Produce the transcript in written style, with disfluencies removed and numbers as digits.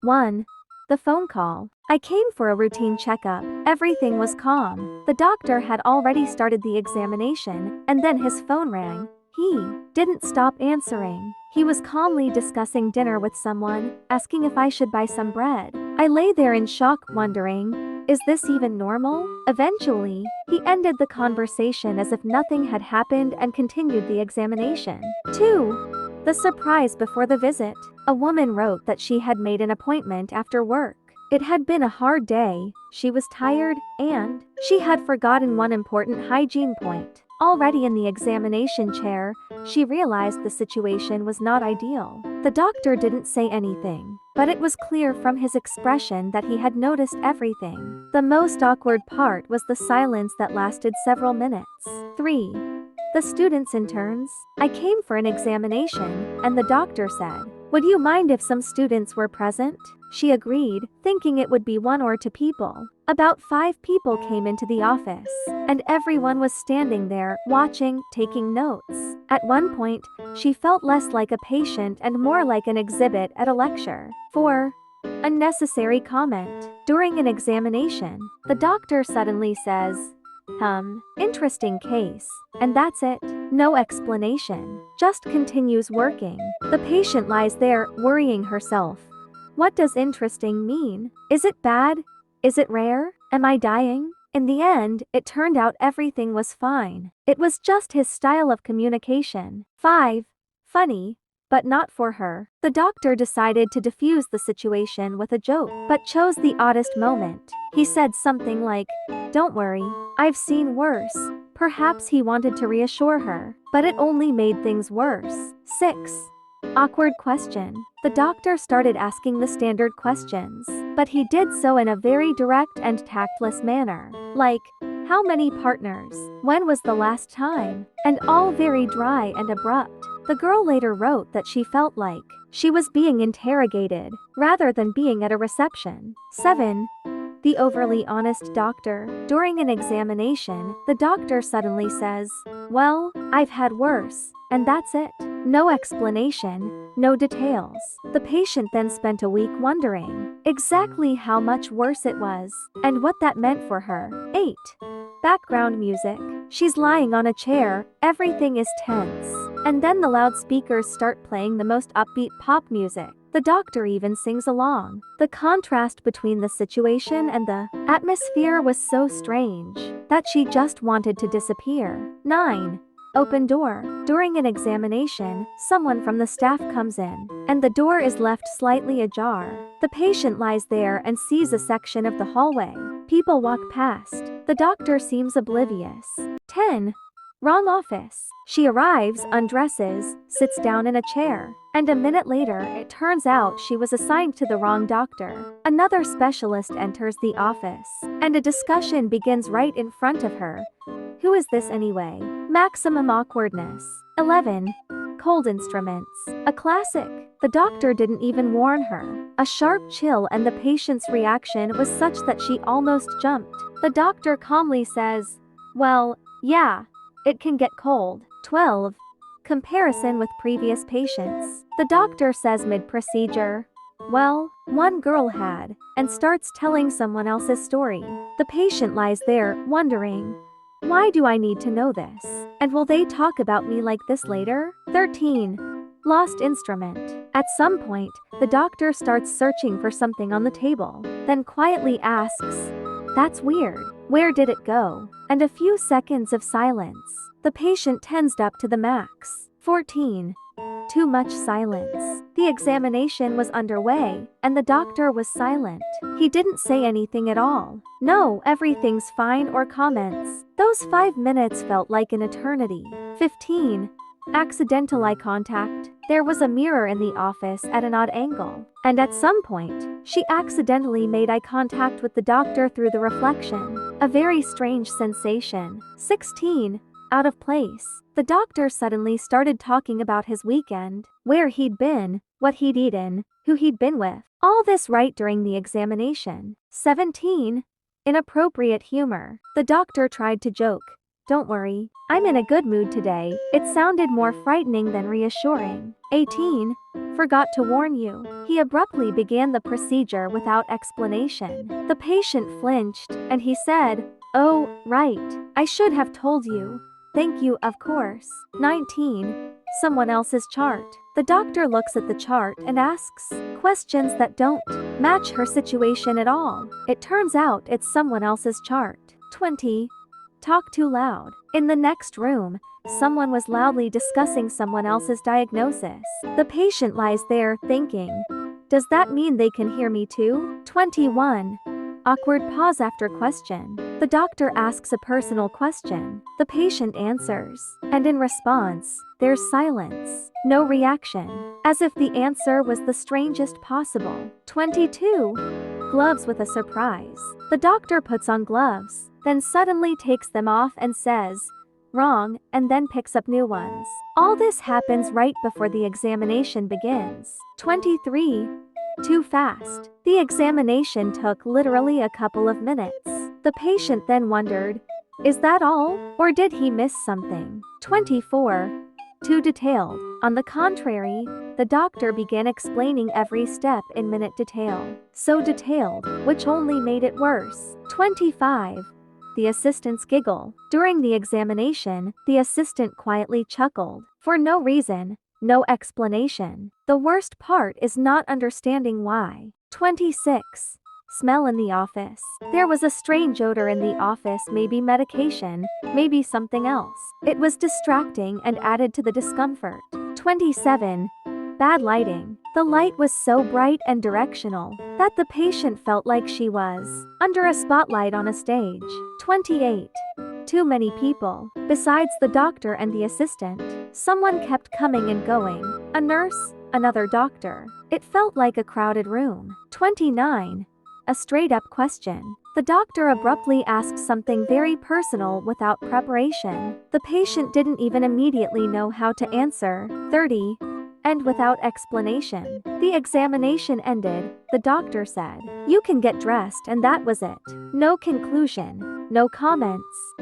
1. The phone call. I came for a routine checkup. Everything was calm. The doctor had already started the examination, and then his phone rang. He didn't stop answering. He was calmly discussing dinner with someone, asking if I should buy some bread. I lay there in shock, wondering, is this even normal? Eventually, he ended the conversation as if nothing had happened and continued the examination. 2. The surprise before the visit. A woman wrote that she had made an appointment after work. It had been a hard day, she was tired, and she had forgotten one important hygiene point. Already in the examination chair, she realized the situation was not ideal. The doctor didn't say anything, but it was clear from his expression that he had noticed everything. The most awkward part was the silence that lasted several minutes. 3. The students' interns. I came for an examination, and the doctor said, "Would you mind if some students were present?" She agreed, thinking it would be 1 or 2 people. About 5 people came into the office, and everyone was standing there, watching, taking notes. At one point, she felt less like a patient and more like an exhibit at a lecture. 4. Unnecessary comment. During an examination, the doctor suddenly says, interesting case. And that's it. No explanation. Just continues working. The patient lies there, worrying herself. What does interesting mean? Is it bad? Is it rare? Am I dying? In the end, it turned out everything was fine. It was just his style of communication. 5. Funny, but not for her. The doctor decided to diffuse the situation with a joke, but chose the oddest moment. He said something like, "Don't worry, I've seen worse." Perhaps he wanted to reassure her, but it only made things worse. 6. Awkward question. The doctor started asking the standard questions, but he did so in a very direct and tactless manner. Like, how many partners? When was the last time? And all very dry and abrupt. The girl later wrote that she felt like she was being interrogated, rather than being at a reception. 7. The overly honest doctor. During an examination, the doctor suddenly says, "Well, I've had worse." And that's it. No explanation, no details. The patient then spent a week wondering exactly how much worse it was, and what that meant for her. 8. Background music. She's lying on a chair, everything is tense. And then the loudspeakers start playing the most upbeat pop music. The doctor even sings along. The contrast between the situation and the atmosphere was so strange that she just wanted to disappear. 9. Open door. During an examination, someone from the staff comes in, and the door is left slightly ajar. The patient lies there and sees a section of the hallway. People walk past. The doctor seems oblivious. 10. Wrong office. She arrives, undresses, sits down in a chair, and a minute later, it turns out she was assigned to the wrong doctor. Another specialist enters the office, and a discussion begins right in front of her. Who is this anyway? Maximum awkwardness. 11. Cold instruments. A classic. The doctor didn't even warn her. A sharp chill, and the patient's reaction was such that she almost jumped. The doctor calmly says, "Well, yeah, it can get cold." 12. Comparison with previous patients. The doctor says mid-procedure, "Well, one girl had," and starts telling someone else's story. The patient lies there, wondering, why do I need to know this? And will they talk about me like this later? 13. Lost instrument. At some point, the doctor starts searching for something on the table, then quietly asks, "That's weird. Where did it go?" And a few seconds of silence. The patient tensed up to the max. 14. Too much silence. The examination was underway, and the doctor was silent. He didn't say anything at all. "No, everything's fine," or comments. Those 5 minutes felt like an eternity. 15. Accidental eye contact. There was a mirror in the office at an odd angle, and at some point, she accidentally made eye contact with the doctor through the reflection. A very strange sensation. 16. Out of place. The doctor suddenly started talking about his weekend, where he'd been, what he'd eaten, who he'd been with. All this right during the examination. 17. Inappropriate humor. The doctor tried to joke. "Don't worry. I'm in a good mood today." It sounded more frightening than reassuring. 18. "Forgot to warn you." He abruptly began the procedure without explanation. The patient flinched, and he said, "Oh, right. I should have told you. Thank you, of course." 19. Someone else's chart. The doctor looks at the chart and asks questions that don't match her situation at all. It turns out it's someone else's chart. 20. Talk too loud. In the next room, someone was loudly discussing someone else's diagnosis. The patient lies there thinking, "Does that mean they can hear me too?" 21. Awkward pause after question. The doctor asks a personal question. The patient answers, and in response, there's silence. No reaction. As if the answer was the strangest possible. 22. Gloves with a surprise. The doctor puts on gloves, then suddenly takes them off and says, "Wrong," and then picks up new ones. All this happens right before the examination begins. 23. Too fast. The examination took literally a couple of minutes. The patient then wondered, "Is that all? Or did he miss something?" 24. Too detailed. On the contrary, the doctor began explaining every step in minute detail. So detailed, which only made it worse. 25. The assistant's giggle. During the examination, the assistant quietly chuckled. For no reason, no explanation. The worst part is not understanding why. 26. Smell in the office. There was a strange odor in the office, maybe medication, maybe something else. It was distracting and added to the discomfort. 27. Bad lighting. The light was so bright and directional that the patient felt like she was under a spotlight on a stage. 28. Too many people. Besides the doctor and the assistant, someone kept coming and going. A nurse, another doctor. It felt like a crowded room. 29. A straight-up question. The doctor abruptly asked something very personal without preparation. The patient didn't even immediately know how to answer. 30. And without explanation. The examination ended. The doctor said, "You can get dressed," and that was it. No conclusion. No comments.